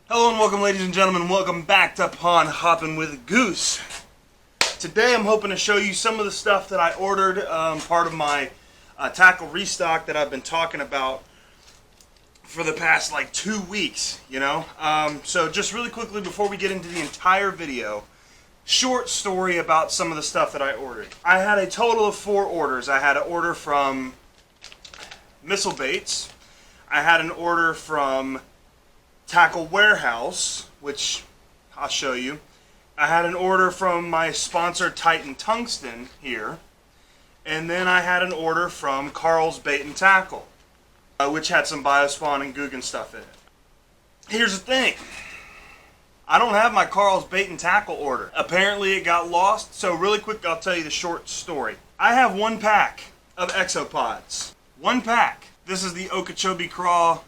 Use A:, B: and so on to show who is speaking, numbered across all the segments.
A: Hello and welcome, ladies and gentlemen. Welcome back to Hoppin with Goose. Today I'm hoping to show you some of the stuff that I ordered, part of my tackle restock that I've been talking about for the past like 2 weeks, you know. So just really quickly before we get into the entire video, short story about some of the stuff that I ordered. I had a total of 4 orders. I had an order from BAITS. I had an order from Tackle Warehouse, which I'll show you. I had an order from my sponsor Titan Tungsten here, and then I had an order from Karl's Bait and Tackle, which had some Biospawn and Guggen stuff in it. Here's the thing. I don't have my Karl's Bait and Tackle order. Apparently it got lost, so really quick I'll tell you the short story. I have 1 pack of exopods. 1 pack. This is the Okeechobee Craw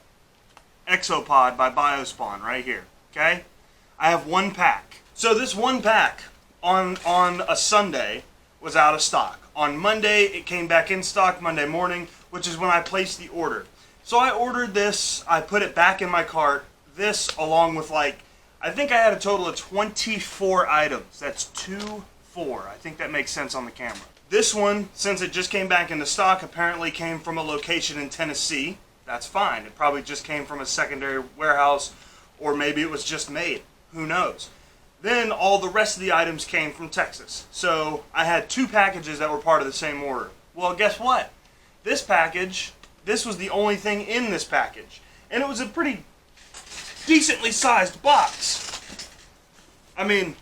A: Exopod by Biospawn right here, okay? I have 1 pack. So this 1 pack on a Sunday was out of stock. On Monday it came back in stock Monday morning, which is when I placed the order. So I ordered this, I put it back in my cart, this along with like, I think I had a total of 24 items. That's 2, 4. I think that makes sense on the camera. This one, since it just came back into stock, apparently came from a location in Tennessee. That's fine. It probably just came from a secondary warehouse, or maybe it was just made. Who knows? Then all the rest of the items came from Texas. So I had 2 packages that were part of the same order. Well, guess what? This package, this was the only thing in this package. And it was a pretty decently sized box. I mean,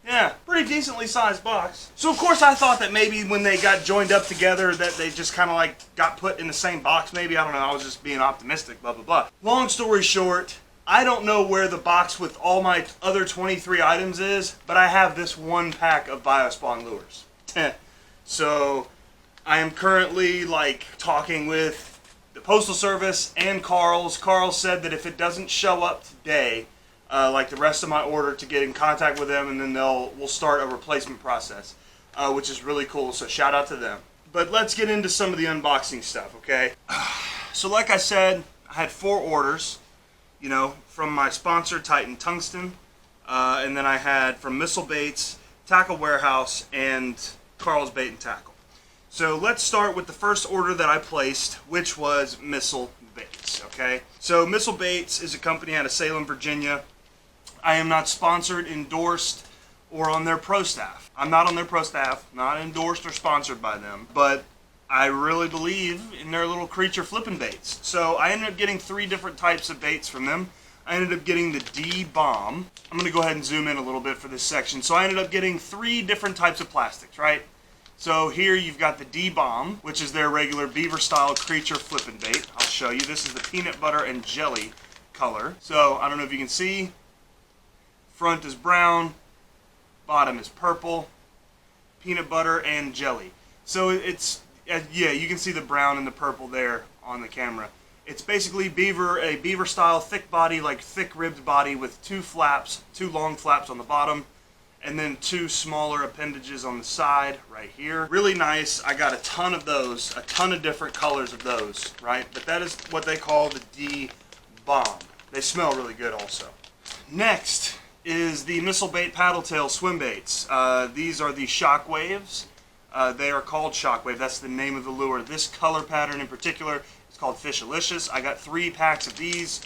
A: yeah, pretty decently sized box. So of course I thought that maybe when they got joined up together that they just kind of like got put in the same box maybe. I don't know, I was just being optimistic, blah, blah, blah. Long story short, I don't know where the box with all my other 23 items is, but I have this 1 pack of Biospawn lures. So I am currently like talking with the Postal Service and Karl's. Karl said that if it doesn't show up today, like the rest of my order, to get in contact with them, and then we'll start a replacement process, which is really cool, so shout out to them. But let's get into some of the unboxing stuff, okay? So like I said, I had 4 orders, you know, from my sponsor Titan Tungsten, and then I had from BAITS, Tackle Warehouse, and Karl's Bait and Tackle. So let's start with the first order that I placed, which was BAITS, okay? So BAITS is a company out of Salem, Virginia. I am not sponsored, endorsed, or on their pro staff. I'm not on their pro staff, not endorsed or sponsored by them, but I really believe in their little creature flipping baits. So I ended up getting 3 different types of baits from them. I ended up getting the D-Bomb. I'm going to go ahead and zoom in a little bit for this section. So I ended up getting 3 different types of plastics, right? So here you've got the D-Bomb, which is their regular beaver-style creature flipping bait. I'll show you. This is the peanut butter and jelly color. So I don't know if you can see. Front is brown, bottom is purple, peanut butter and jelly. So it's, yeah, you can see the brown and the purple there on the camera. It's basically a beaver-style thick body, like thick-ribbed body with 2 flaps, 2 long flaps on the bottom, and then 2 smaller appendages on the side right here. Really nice. I got a ton of those, a ton of different colors of those, right? But that is what they call the D-Bomb. They smell really good also. Next is the Missile Bait Paddle Tail Swim Baits. These are the Shockwaves. They are called Shockwave. That's the name of the lure. This color pattern in particular is called Fishalicious. I got 3 packs of these.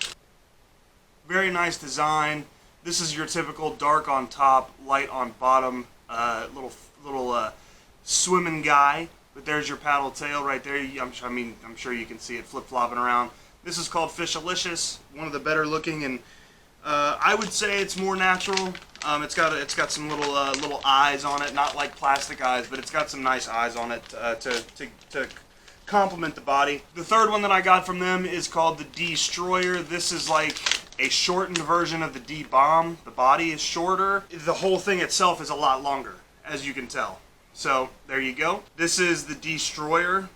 A: Very nice design. This is your typical dark on top, light on bottom, little swimming guy. But there's your paddle tail right there. I'm sure you can see it flip-flopping around. This is called Fishalicious, one of the better looking, and I would say it's more natural. It's got some little eyes on it, not like plastic eyes, but it's got some nice eyes on it to complement the body. The third one that I got from them is called the Destroyer. This is like a shortened version of the D-Bomb. The body is shorter. The whole thing itself is a lot longer, as you can tell. So there you go. This is the Destroyer.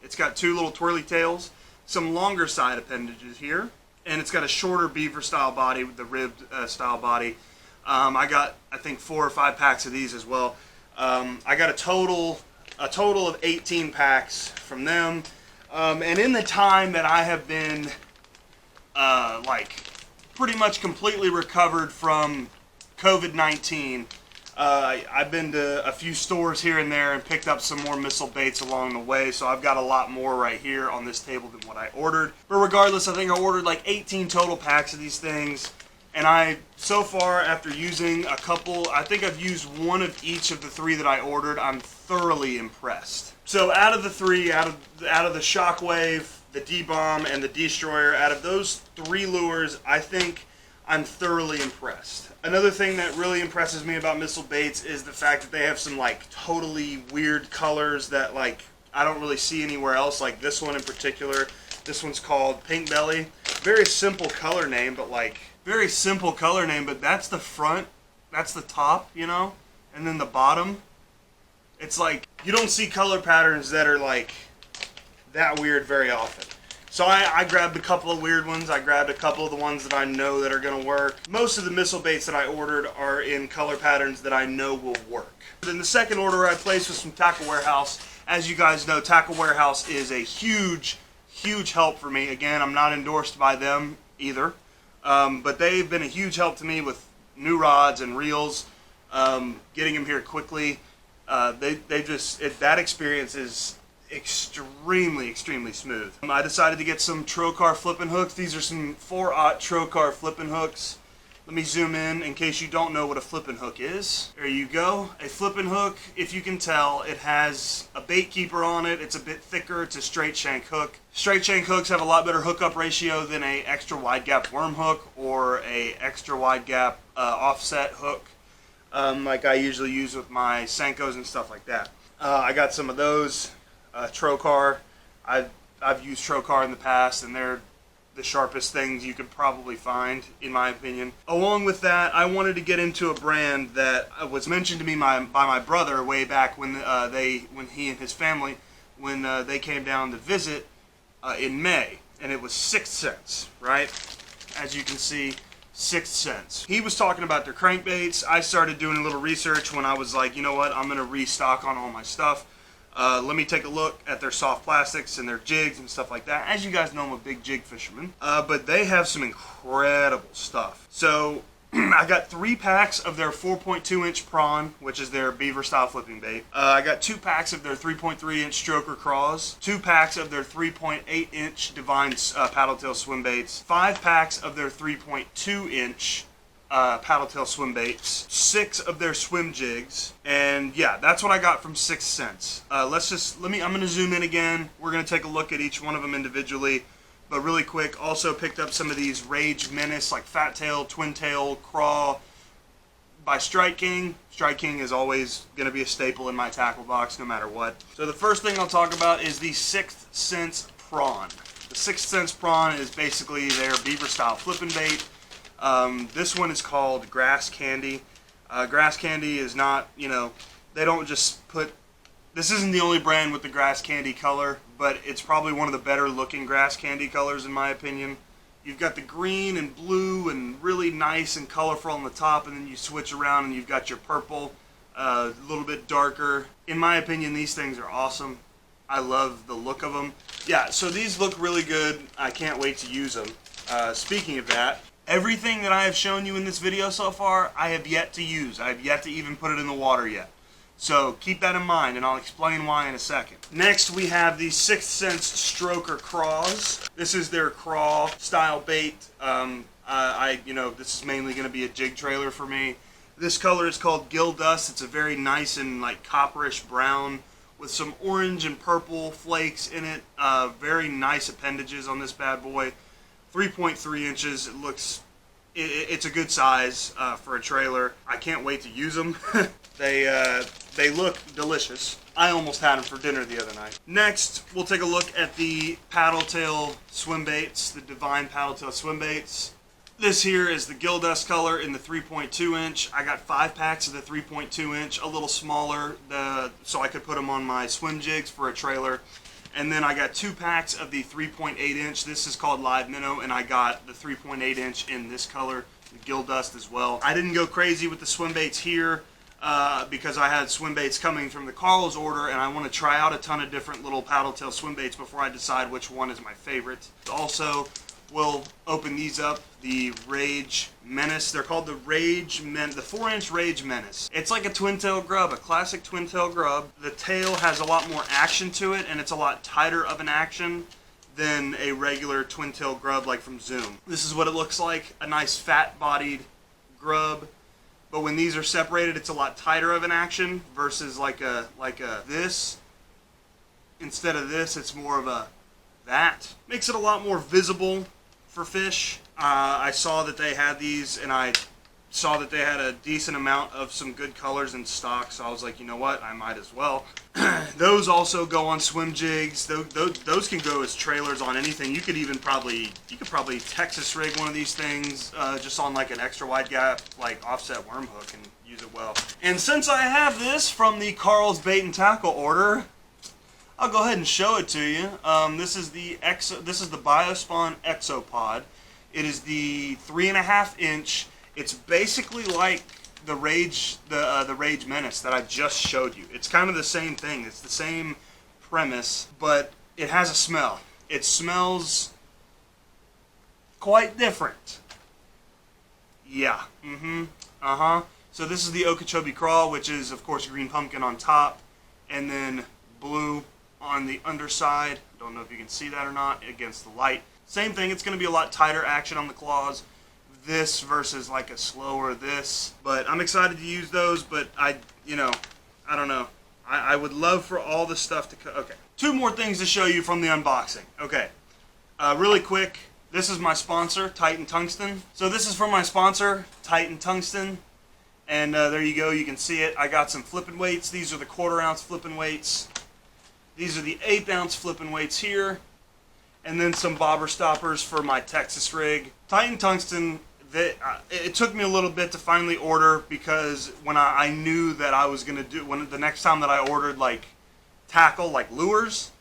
A: It's got 2 little twirly tails, some longer side appendages here, and it's got a shorter beaver style body with the ribbed style body. I got, I think, 4 or 5 packs of these as well. I got a total of 18 packs from them. And in the time that I have been pretty much completely recovered from COVID-19. I've been to a few stores here and there and picked up some more missile baits along the way, so I've got a lot more right here on this table than what I ordered. But regardless, I think I ordered like 18 total packs of these things, and so far, after using a couple, I think I've used one of each of the 3 that I ordered, I'm thoroughly impressed. So out of the 3, out of the Shockwave, the D-Bomb, and the Destroyer, out of those 3 lures, I think I'm thoroughly impressed. Another thing that really impresses me about missile baits is the fact that they have some like totally weird colors that like I don't really see anywhere else, like this one in particular. This one's called Pink Belly. Very simple color name, but that's the front, that's the top, you know? And then the bottom, it's like, you don't see color patterns that are like that weird very often. So I grabbed a couple of weird ones. I grabbed a couple of the ones that I know that are going to work. Most of the missile baits that I ordered are in color patterns that I know will work. Then the second order I placed was from Tackle Warehouse. As you guys know, Tackle Warehouse is a huge, huge help for me. Again, I'm not endorsed by them either. But they've been a huge help to me with new rods and reels, getting them here quickly. That experience is extremely smooth. I decided to get some Trocar flipping hooks. These are some 4/0 Trocar flipping hooks. Let me zoom in case you don't know what a flipping hook is. There you go. A flipping hook, if you can tell, it has a bait keeper on it. It's a bit thicker. It's a straight shank hook. Straight shank hooks have a lot better hookup ratio than a extra wide gap worm hook or a extra wide gap offset hook, like I usually use with my Senkos and stuff like that. I got some of those. Trocar. I've used Trocar in the past, and they're the sharpest things you could probably find, in my opinion. Along with that, I wanted to get into a brand that was mentioned to me by my brother way back when he and his family, when they came down to visit in May, and it was 6th Sense, right? As you can see, 6th Sense. He was talking about their crankbaits. I started doing a little research when I was like, you know what, I'm going to restock on all my stuff. Let me take a look at their soft plastics and their jigs and stuff like that. As you guys know, I'm a big jig fisherman, but they have some incredible stuff. So I got 3 packs of their 4.2-inch prawn, which is their beaver style flipping bait. I got 2 packs of their 3.3-inch stroker craws, 2 packs of their 3.8-inch divine paddle tail swim baits, 5 packs of their 3.2-inch paddle tail swim baits, 6 of their swim jigs, and yeah, that's what I got from 6th Sense. I'm going to zoom in again. We're going to take a look at each one of them individually, but really quick, also picked up some of these Rage Menace, like Fat Tail, Twin Tail, Craw by Strike King. Strike King is always going to be a staple in my tackle box, no matter what. So the first thing I'll talk about is the 6th Sense Prawn. The 6th Sense Prawn is basically their beaver style flipping bait. This one is called Grass Candy. Grass Candy is not, they don't just put, this isn't the only brand with the Grass Candy color, but it's probably one of the better looking Grass Candy colors in my opinion. You've got the green and blue and really nice and colorful on the top, and then you switch around and you've got your purple, a little bit darker. In my opinion, these things are awesome. I love the look of them. Yeah, so these look really good. I can't wait to use them. Speaking of that, everything that I have shown you in this video so far, I have yet to use. I have yet to even put it in the water yet. So keep that in mind, and I'll explain why in a second. Next, we have the 6th Sense Stroker Craws. This is their craw style bait. This is mainly going to be a jig trailer for me. This color is called Gill Dust. It's a very nice and like copperish brown with some orange and purple flakes in it. Very nice appendages on this bad boy. 3.3 inches. It's a good size for a trailer. I can't wait to use them. They look delicious. I almost had them for dinner the other night. Next, we'll take a look at the paddle tail swim baits, the Divine paddle tail swim baits. This here is the Gill Dust color in the 3.2 inch. I got 5 packs of the 3.2 inch, a little smaller, so I could put them on my swim jigs for a trailer. And then I got 2 packs of the 3.8 inch. This is called Live Minnow, and I got the 3.8 inch in this color, the Gill Dust as well. I didn't go crazy with the swim baits here because I had swim baits coming from the Karl's order, and I want to try out a ton of different little paddle tail swim baits before I decide which one is my favorite. Also, we'll open these up. The Rage Menace. They're called the 4-inch Rage Menace. It's like a twin-tail grub, a classic twin-tail grub. The tail has a lot more action to it, and it's a lot tighter of an action than a regular twin-tail grub like from Zoom. This is what it looks like, a nice fat-bodied grub. But when these are separated, it's a lot tighter of an action versus like a this. Instead of this, it's more of a that. Makes it a lot more visible for fish. I saw that they had these, and I saw that they had a decent amount of some good colors in stock, so I was like, you know what, I might as well. Those also go on swim jigs. Those can go as trailers on anything. You could probably Texas rig one of these things just on like an extra wide gap, like offset worm hook, and use it well. And since I have this from the Karl's Bait and Tackle order, I'll go ahead and show it to you. This is the Biospawn Exopod. It is the 3.5-inch. It's basically like the Rage Menace that I just showed you. It's kind of the same thing. It's the same premise, but it has a smell. It smells quite different. Yeah. So this is the Okeechobee Crawl, which is of course green pumpkin on top, and then blue on the underside. Don't know if you can see that or not against the light. Same thing. It's going to be a lot tighter action on the claws. This versus like a slower this, but I'm excited to use those. But I don't know. I would love for all the stuff to okay. 2 more things to show you from the unboxing. Okay, really quick. This is my sponsor, Titan Tungsten. So this is from my sponsor, Titan Tungsten, and there you go. You can see it. I got some flipping weights. These are the 1/4 ounce flipping weights. These are the 1/8 ounce flipping weights here, and then some bobber stoppers for my Texas rig. Titan Tungsten. It took me a little bit to finally order, because when I knew that I was gonna the next time that I ordered like tackle, like lures,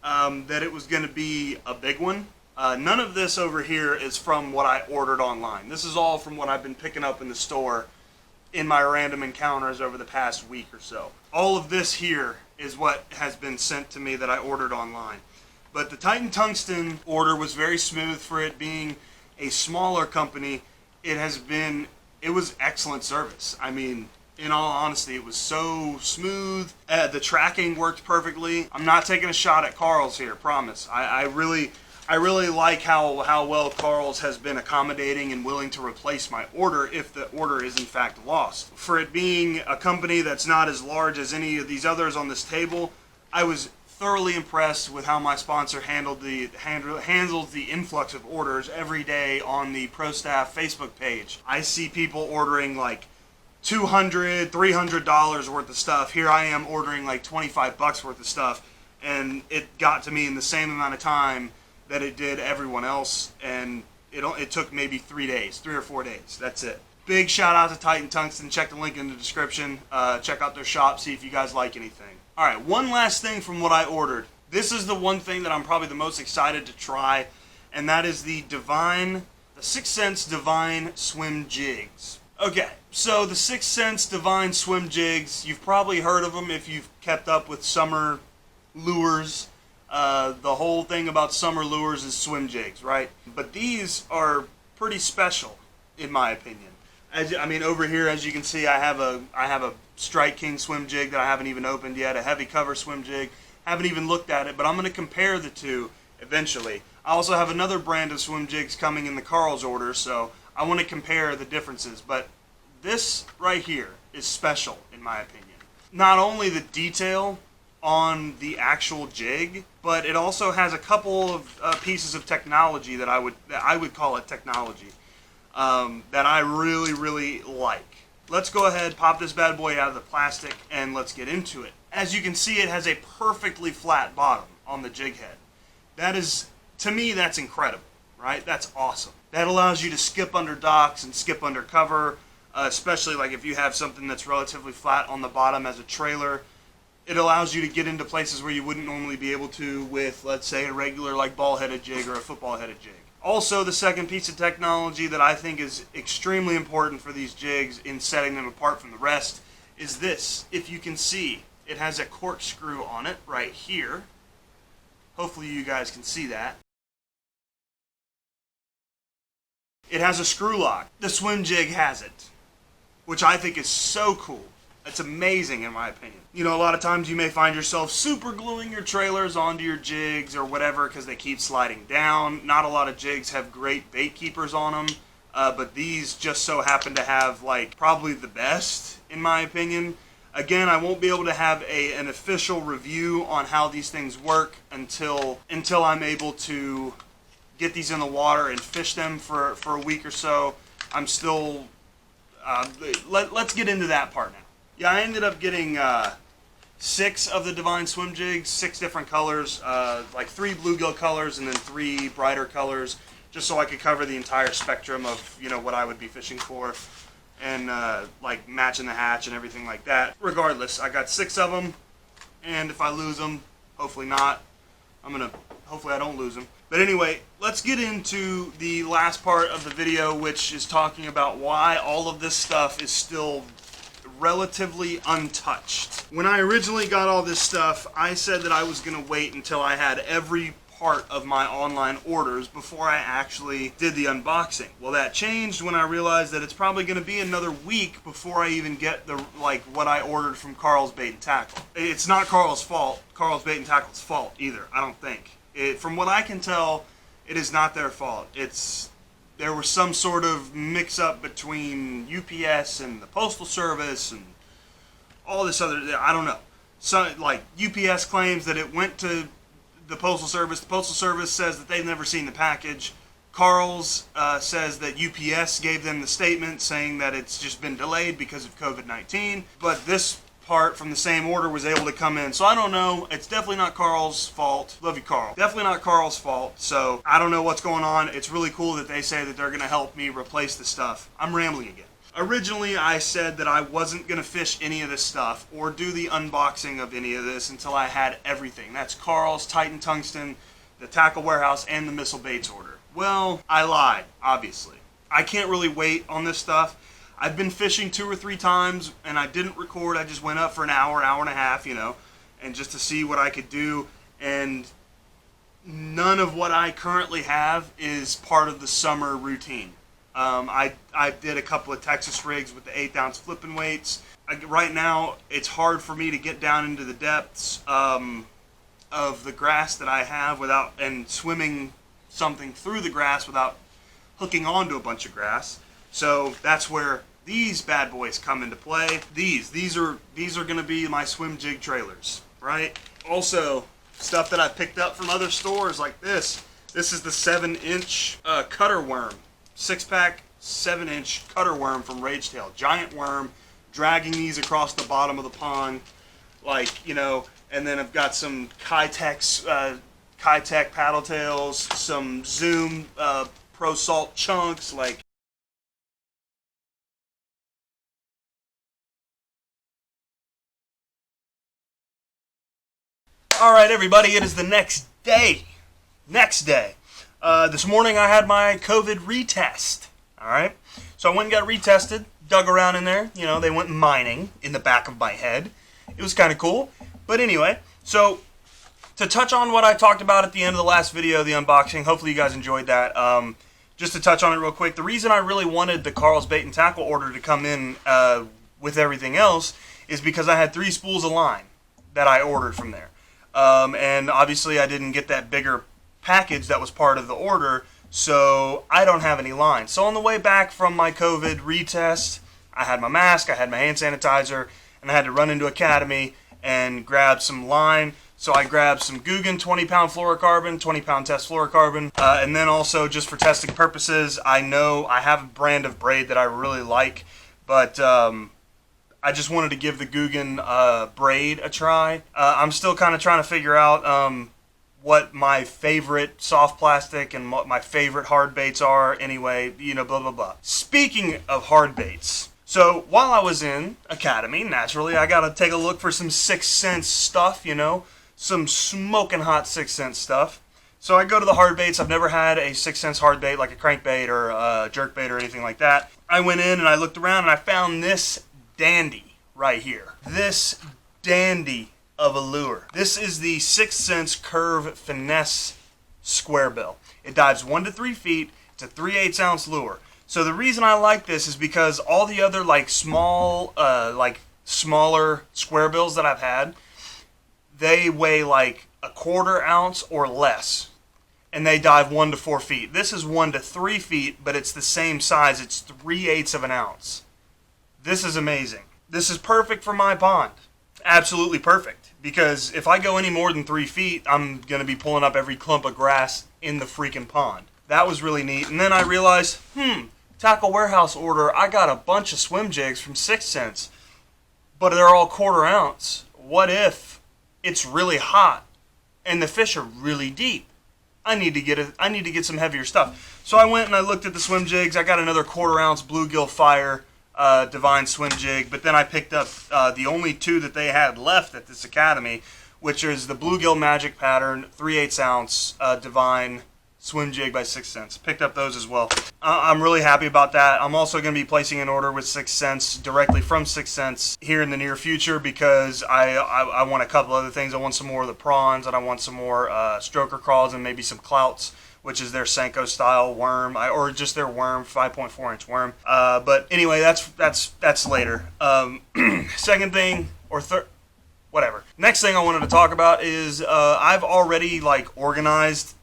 A: that it was gonna be a big one. None of this over here is from what I ordered online. This is all from what I've been picking up in the store in my random encounters over the past week or so. All of this here is what has been sent to me that I ordered online. But the Titan Tungsten order was very smooth for it being a smaller company. It was excellent service. I mean, in all honesty, it was so smooth. The tracking worked perfectly. I'm not taking a shot at Karl's here, promise. I really like how well Karl's has been accommodating and willing to replace my order if the order is in fact lost. For it being a company that's not as large as any of these others on this table, I was thoroughly impressed with how my sponsor handles the influx of orders every day on the Pro Staff Facebook page. I see people ordering like $200, $300 worth of stuff. Here I am ordering like $25 worth of stuff, and it got to me in the same amount of time that it did everyone else, and it took maybe 3 or 4 days. That's it. Big shout out to Titan Tungsten. Check the link in the description. Check out their shop, see if you guys like anything. Alright, one last thing from what I ordered. This is the one thing that I'm probably the most excited to try, and that is the 6 Sense Divine Swim Jigs. Okay, so the 6 Sense Divine Swim Jigs, you've probably heard of them if you've kept up with summer lures. The whole thing about summer lures is swim jigs, right? But these are pretty special, in my opinion. Over here, as you can see, I have a Strike King swim jig that I haven't even opened yet, a heavy cover swim jig. Haven't even looked at it, but I'm going to compare the two eventually. I also have another brand of swim jigs coming in the Karl's order, so I want to compare the differences. But this right here is special, in my opinion. Not only the detail on the actual jig, but it also has a couple of pieces of technology that I would call it technology that I really like. Let's go ahead, pop this bad boy out of the plastic, and let's get into it. As you can see, it has a perfectly flat bottom on the jig head. That is, to me, that's incredible, right? That's awesome. That allows you to skip under docks and skip under cover, especially like if you have something that's relatively flat on the bottom as a trailer. It allows you to get into places where you wouldn't normally be able to with, let's say, a regular like ball-headed jig or a football-headed jig. Also, the second piece of technology that I think is extremely important for these jigs in setting them apart from the rest is this. If you can see, it has a corkscrew on it right here. Hopefully you guys can see that. It has a screw lock. The swim jig has it, which I think is so cool. It's amazing in my opinion. You know, a lot of times you may find yourself super gluing your trailers onto your jigs or whatever because they keep sliding down. Not a lot of jigs have great bait keepers on them, but these just so happen to have like probably the best in my opinion. Again, I won't be able to have an official review on how these things work until I'm able to get these in the water and fish them for a week or so. I'm still, let's get into that part now. Yeah, I ended up getting 6 of the Divine swim jigs, 6 different colors, like 3 bluegill colors and then 3 brighter colors, just so I could cover the entire spectrum of, you know, what I would be fishing for, and like matching the hatch and everything like that. Regardless, I got 6 of them, and if I lose them, hopefully not, hopefully I don't lose them. But anyway, let's get into the last part of the video, which is talking about why all of this stuff is still relatively untouched. When I originally got all this stuff, I said that I was going to wait until I had every part of my online orders before I actually did the unboxing. Well, that changed when I realized that it's probably going to be another week before I even get the what I ordered from Karl's Bait and Tackle. It's not Karl's fault, Karl's Bait and Tackle's fault either, I don't think. From what I can tell, it is not their fault. There was some sort of mix-up between UPS and the Postal Service and all this other, I don't know. So, like, UPS claims that it went to the Postal Service. The Postal Service says that they've never seen the package. Karl's says that UPS gave them the statement saying that it's just been delayed because of COVID-19. But this part from the same order was able to come in. So I don't know. It's definitely not Karl's fault. Love you, Karl. Definitely not Karl's fault. So I don't know what's going on. It's really cool that they say that they're going to help me replace the stuff. I'm rambling again. Originally, I said that I wasn't going to fish any of this stuff or do the unboxing of any of this until I had everything. That's Karl's, Titan Tungsten, the Tackle Warehouse, and the Missile Baits order. Well, I lied, obviously. I can't really wait on this stuff. I've been fishing 2 or 3 times, and I didn't record. I just went up for an hour and a half, you know, and just to see what I could do. And none of what I currently have is part of the summer routine. I did a couple of Texas rigs with the 1/8 ounce flipping weights. Right now, it's hard for me to get down into the depths of the grass that I have and swimming something through the grass without hooking onto a bunch of grass. So that's where these bad boys come into play. These are going to be my swim jig trailers, right? Also, stuff that I picked up from other stores like this. This is the 7-inch cutter worm. 6-pack, 7-inch cutter worm from Rage Tail. Giant worm, dragging these across the bottom of the pond, like, you know, and then I've got some Kitech paddle tails, some Zoom Pro Salt chunks, like, alright everybody, it is the next day. This morning I had my COVID retest. Alright, so I went and got retested, dug around in there, you know, they went mining in the back of my head. It was kind of cool. But anyway, so to touch on what I talked about at the end of the last video, the unboxing, hopefully you guys enjoyed that. Just to touch on it real quick, the reason I really wanted the Karl's Bait and Tackle order to come in with everything else is because I had 3 spools of line that I ordered from there. And obviously I didn't get that bigger package that was part of the order, so I don't have any line. So on the way back from my COVID retest, I had my mask, I had my hand sanitizer, and I had to run into Academy and grab some line. So I grabbed some Guggen 20-pound fluorocarbon, 20-pound test fluorocarbon, and then also just for testing purposes, I know I have a brand of braid that I really like, but I just wanted to give the Guggen braid a try. I'm still kind of trying to figure out what my favorite soft plastic and what my favorite hard baits are. Anyway, you know, blah, blah, blah. Speaking of hard baits, so while I was in Academy, naturally, I got to take a look for some 6th Sense stuff, you know, some smoking hot 6th Sense stuff. So I go to the hard baits. I've never had a 6th Sense hard bait like a crankbait or a jerkbait or anything like that. I went in and I looked around and I found this dandy right here. This dandy of a lure. This is the 6th Sense Curve Finesse Square Bill. It dives 1 to 3 feet. It's a 3/8 ounce lure. So the reason I like this is because all the other like smaller square bills that I've had, they weigh like a 1/4 ounce or less, and they dive 1 to 4 feet. This is 1 to 3 feet, but it's the same size. It's 3/8 of an ounce. This is amazing. This is perfect for my pond. Absolutely perfect. Because if I go any more than 3 feet, I'm going to be pulling up every clump of grass in the freaking pond. That was really neat. And then I realized, Tackle Warehouse order, I got a bunch of swim jigs from 6 cents, but they're all 1/4 ounce. What if it's really hot and the fish are really deep? I need to get some heavier stuff. So I went and I looked at the swim jigs. I got another 1/4 ounce Bluegill Fire Divine swim jig, but then I picked up the only 2 that they had left at this academy, which is the Bluegill Magic Pattern 3/8 ounce Divine swim jig by 6 cents. Picked up those as well. I'm really happy about that. I'm also going to be placing an order with 6 cents directly from 6 cents here in the near future, because I want a couple other things. I want some more of the prawns, and I want some more stroker crawls, and maybe some clouts, which is their Senko style worm, or just their worm, 5.4 inch worm. But anyway, that's later. Second thing, or third, whatever. Next thing I wanted to talk about is I've already like organized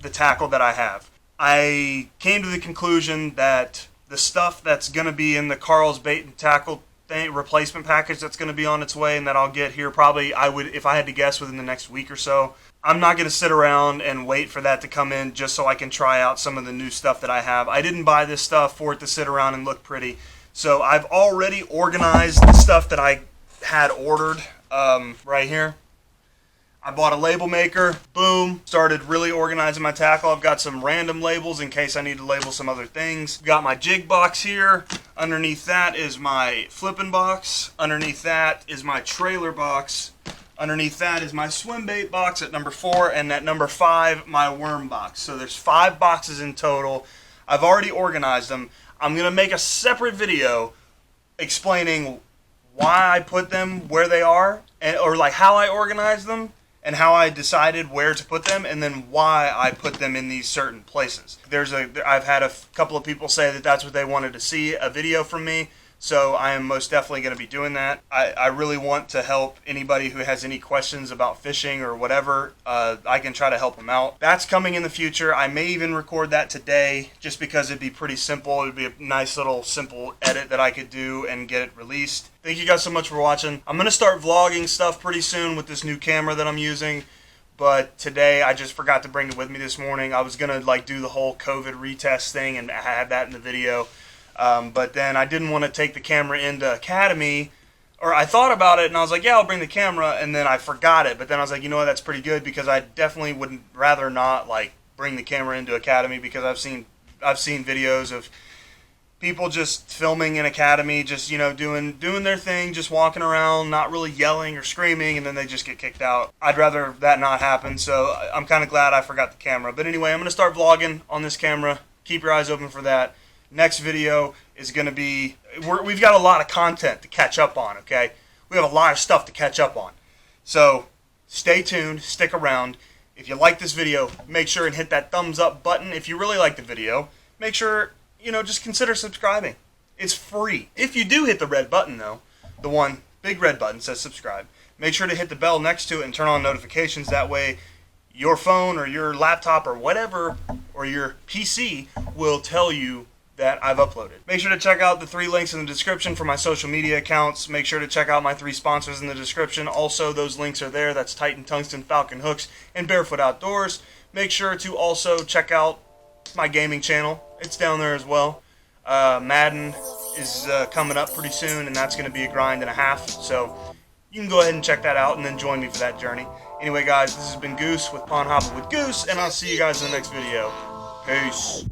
A: the tackle that I have. I came to the conclusion that the stuff that's going to be in the Karl's bait and tackle replacement package that's going to be on its way, and that I'll get here probably, if I had to guess, within the next week or so. I'm not going to sit around and wait for that to come in just so I can try out some of the new stuff that I have. I didn't buy this stuff for it to sit around and look pretty. So I've already organized the stuff that I had ordered right here. I bought a label maker, boom, started really organizing my tackle. I've got some random labels in case I need to label some other things. Got my jig box here. Underneath that is my flipping box. Underneath that is my trailer box. Underneath that is my swim bait box at number 4, and at number 5, my worm box. So there's 5 boxes in total. I've already organized them. I'm going to make a separate video explaining why I put them where they are, or like how I organized them, and how I decided where to put them, and then why I put them in these certain places. I've had a couple of people say that that's what they wanted to see, a video from me, so I am most definitely going to be doing that. I really want to help anybody who has any questions about fishing or whatever. I can try to help them out. That's coming in the future. I may even record that today, just because it'd be pretty simple. It'd be a nice little simple edit that I could do and get it released. Thank you guys so much for watching. I'm going to start vlogging stuff pretty soon with this new camera that I'm using, but today I just forgot to bring it with me this morning. I was going to like do the whole COVID retest thing, and I had that in the video. But then I didn't want to take the camera into Academy, or I thought about it and I was like, yeah, I'll bring the camera, and then I forgot it. But then I was like, you know what, that's pretty good, because I definitely would rather not like bring the camera into Academy, because I've seen videos of people just filming in Academy, just, you know, doing their thing, just walking around, not really yelling or screaming, and then they just get kicked out. I'd rather that not happen, so I'm kind of glad I forgot the camera. But anyway, I'm going to start vlogging on this camera. Keep your eyes open for that. Next video is going to be, we've got a lot of content to catch up on, okay? We have a lot of stuff to catch up on. So stay tuned, stick around. If you like this video, make sure and hit that thumbs up button. If you really like the video, make sure, you know, just consider subscribing. It's free. If you do hit the red button, though, the one big red button says subscribe, make sure to hit the bell next to it and turn on notifications. That way your phone or your laptop or whatever, or your PC will tell you that I've uploaded. Make sure to check out the 3 links in the description for my social media accounts. Make sure to check out my 3 sponsors in the description. Also, those links are there. That's Titan Tungsten, Falcon Hooks, and Barefoot Outdoors. Make sure to also check out my gaming channel. It's down there as well. Madden is coming up pretty soon, and that's going to be a grind and a half. So you can go ahead and check that out and then join me for that journey. Anyway, guys, this has been Goose with Pond Hoppin' with Goose, and I'll see you guys in the next video. Peace.